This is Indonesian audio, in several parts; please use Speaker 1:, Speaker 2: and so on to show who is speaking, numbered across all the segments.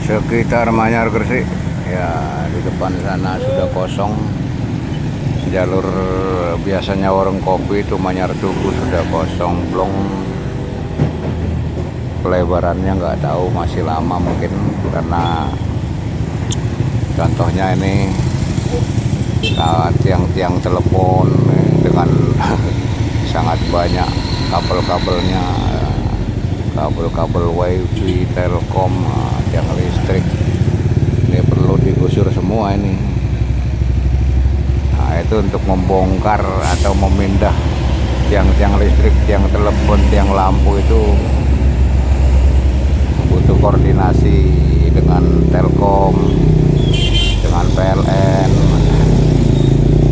Speaker 1: sekitar Manyar Gresik ya. Di depan sana sudah kosong. Jalur biasanya warung kopi itu Manyar Tugu sudah kosong, belum pelebarannya nggak tahu, masih lama mungkin, karena contohnya ini tiang-tiang telepon dengan sangat banyak kabel-kabelnya, kabel-kabel wifi, telkom, tiang listrik ini perlu digusur semua ini. Nah, itu untuk membongkar atau memindah tiang-tiang listrik, tiang telepon, tiang lampu itu butuh koordinasi dengan Telkom, dengan PLN.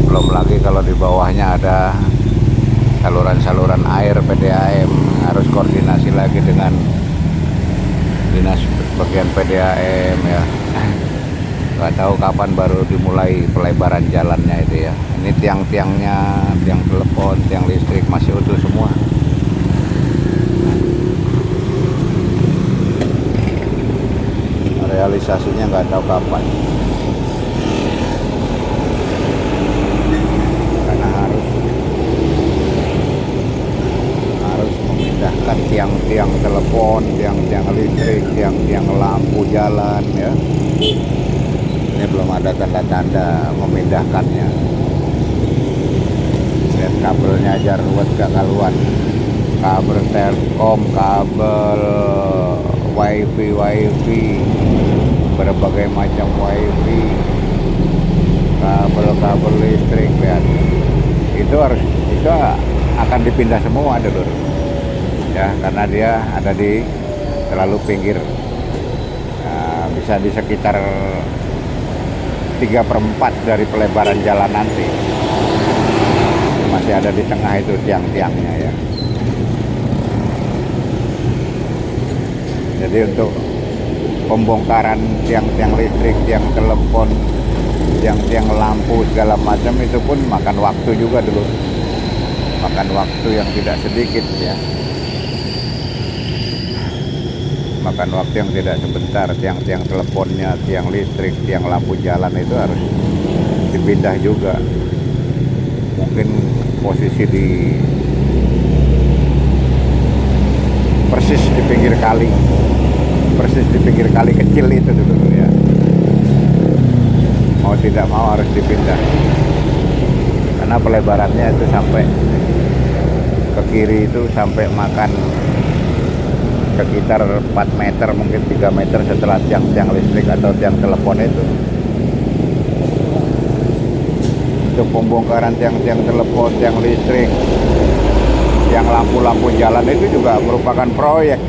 Speaker 1: Belum lagi kalau di bawahnya ada saluran-saluran air PDAM, harus koordinasi lagi dengan dinas bagian PDAM ya. Nggak tahu kapan baru dimulai pelebaran jalannya itu ya. Ini tiang-tiangnya, tiang telepon, tiang listrik masih utuh semua. Realisasinya nggak tahu kapan, karena harus memindahkan tiang-tiang telepon, tiang-tiang listrik, tiang-tiang lampu jalan ya. Ini belum ada tanda-tanda memindahkannya. Lihat kabelnya aja ruwet gak kaluan. Kabel Telkom, kabel wifi, berbagai macam wifi, kabel-kabel listrik, lihat. Itu akan dipindah semua dulu ya, karena dia ada di terlalu pinggir. Nah, bisa di sekitar 3/4 dari pelebaran jalan nanti. Masih ada di tengah itu tiang-tiangnya ya. Jadi untuk pembongkaran tiang-tiang listrik, tiang telepon, tiang-tiang lampu segala macam itu pun makan waktu juga dulu. Makan waktu yang tidak sedikit ya. Makan waktu yang tidak sebentar. Tiang-tiang teleponnya, tiang listrik, tiang lampu jalan itu harus dipindah juga. Mungkin posisi persis di pinggir kali, kecil itu dulu ya. Mau tidak mau harus dipindah, karena pelebarannya itu sampai ke kiri itu sampai makan sekitar 4 meter, mungkin 3 meter setelah tiang-tiang listrik atau tiang telepon itu. Untuk pembongkaran tiang-tiang telepon, tiang listrik, tiang lampu-lampu jalan itu juga merupakan proyek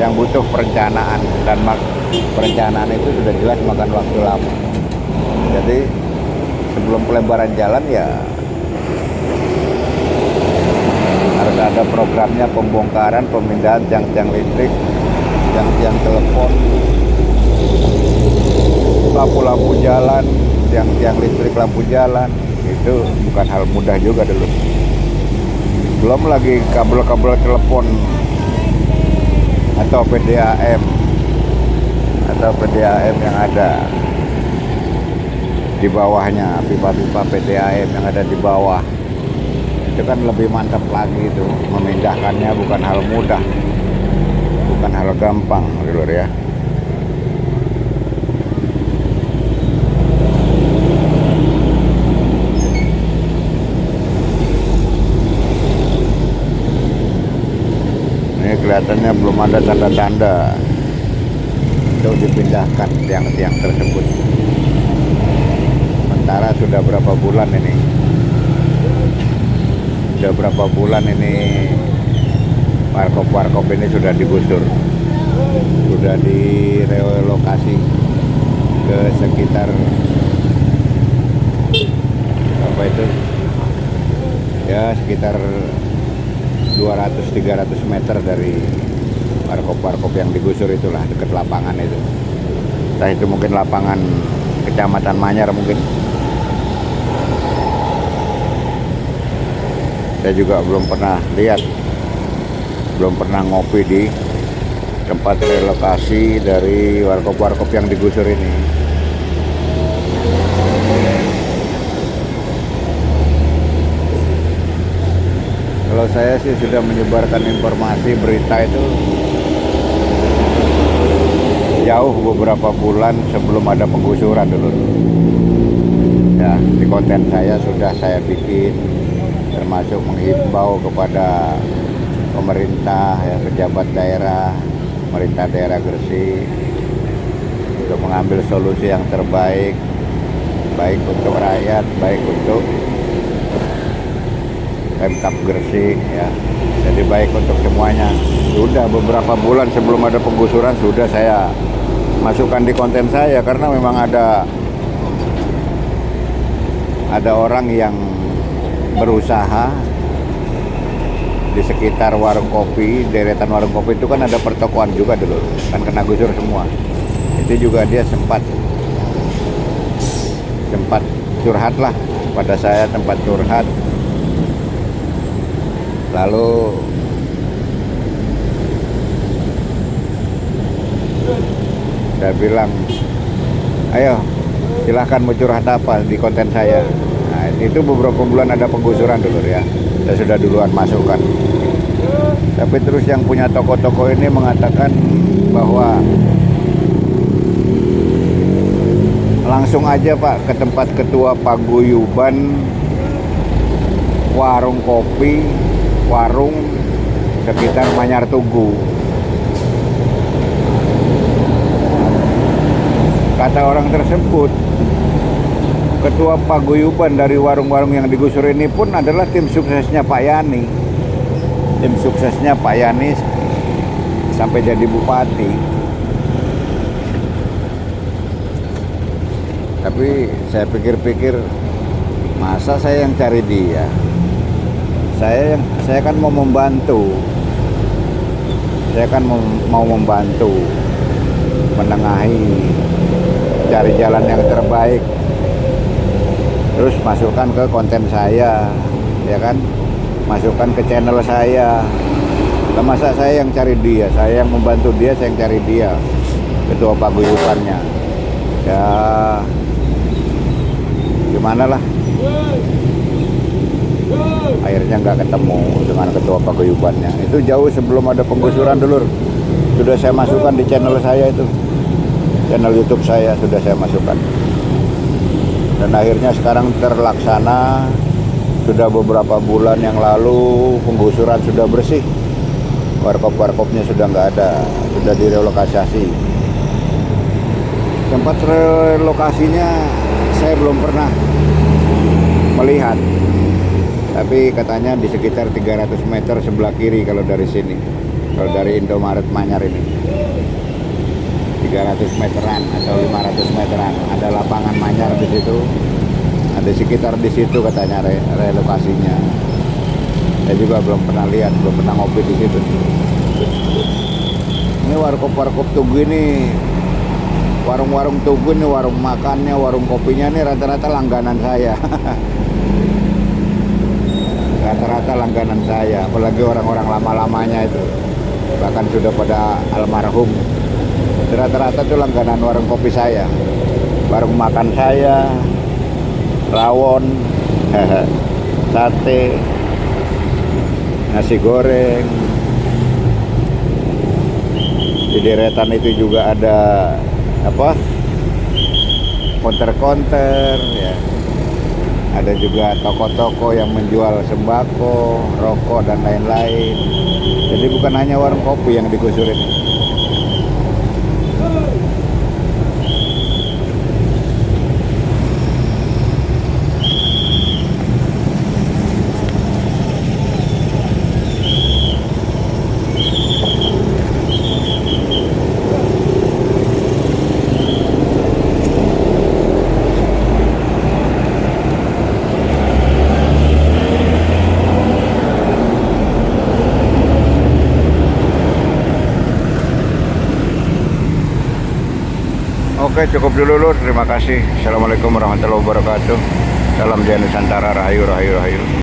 Speaker 1: yang butuh perencanaan, dan perencanaan itu sudah jelas makan waktu lama. Jadi sebelum pelebaran jalan ya harus ada programnya, pembongkaran, pemindahan tiang-tiang listrik, tiang-tiang telepon, lampu-lampu jalan, tiang-tiang listrik, lampu jalan. Itu bukan hal mudah juga dulu. Belum lagi kabel-kabel telepon atau PDAM yang ada di bawahnya, pipa-pipa PDAM yang ada di bawah. Itu kan lebih mantap lagi itu, memindahkannya bukan hal mudah, bukan hal gampang dulu ya. Ini kelihatannya belum ada tanda-tanda untuk dipindahkan tiang-tiang tersebut. Sementara sudah berapa bulan ini? Sudah berapa bulan ini warkop-warkop ini sudah digusur, sudah direlokasi ke sekitar apa itu ya, sekitar 200-300 meter dari warkop-warkop yang digusur itulah, dekat lapangan itu. Entah itu mungkin lapangan Kecamatan Manyar mungkin. Saya juga belum pernah lihat, belum pernah ngopi di tempat relokasi dari warkop-warkop yang digusur ini. Kalau saya sih sudah menyebarkan informasi berita itu jauh beberapa bulan sebelum ada penggusuran dulu. Ya, di konten saya sudah saya bikin, termasuk menghimbau kepada pemerintah, ya, pejabat daerah, pemerintah daerah Gresik untuk mengambil solusi yang terbaik, baik untuk rakyat, baik untuk Pemkab Gresik, ya. Jadi baik untuk semuanya. Sudah beberapa bulan sebelum ada penggusuran sudah saya masukkan di konten saya, karena memang ada orang yang berusaha di sekitar warung kopi, deretan warung kopi itu kan ada pertokoan juga dulu, kan kena gusur semua. Itu juga dia sempat curhat lah pada saya, tempat curhat. Lalu saya bilang, ayo silahkan mau curhat apa di konten saya. Nah, itu beberapa bulan ada penggusuran dulu, ya, saya sudah duluan masukkan. Tapi terus yang punya toko-toko ini mengatakan bahwa langsung aja Pak ke tempat ketua paguyuban warung kopi, warung sekitar Manyar Tugu. Kata orang tersebut, ketua paguyuban dari warung-warung yang digusur ini pun adalah tim suksesnya Pak Yani. Tim suksesnya Pak Yani sampai jadi bupati. Tapi saya pikir-pikir, masa saya yang cari dia? Saya kan mau membantu. Saya kan mau membantu menengahi, cari jalan yang terbaik. Terus masukkan ke konten saya, ya kan? Masukkan ke channel saya. Lah masa saya yang cari dia, saya yang membantu dia, saya yang cari dia, ketua paguyubannya. Ya gimana lah, akhirnya nggak ketemu dengan ketua paguyubannya. Itu jauh sebelum ada penggusuran dulu, sudah saya masukkan di channel saya itu, channel YouTube saya sudah saya masukkan. Dan akhirnya sekarang terlaksana. Sudah beberapa bulan yang lalu penggusuran sudah bersih, warkop-warkopnya sudah nggak ada, sudah direlokasi. Tempat relokasinya saya belum pernah melihat, tapi katanya di sekitar 300 meter sebelah kiri kalau dari sini, kalau dari Indomaret Manyar ini 300 meteran atau 500 meteran ada lapangan Manyar di situ. Ada sekitar di situ katanya relokasinya. Saya juga belum pernah lihat, belum pernah ngopi di situ. Ini warkop-warkop Tugu ini, warung-warung Tugu ini, warung makannya, warung kopinya ini rata-rata langganan saya. Rata-rata langganan saya, apalagi orang-orang lama-lamanya itu, bahkan sudah pada almarhum. Rata-rata itu langganan warung kopi saya, warung makan saya, rawon, sate, nasi goreng. Di deretan itu juga ada apa, konter-konter, ya. Ada juga toko-toko yang menjual sembako, rokok dan lain-lain. Jadi bukan hanya warung kopi yang digusur ini. Oke, cukup dulu Lur. Terima kasih. Assalamualaikum warahmatullahi wabarakatuh. Salam Jaya Nusantara. Rahayu, rahayu, rahayu.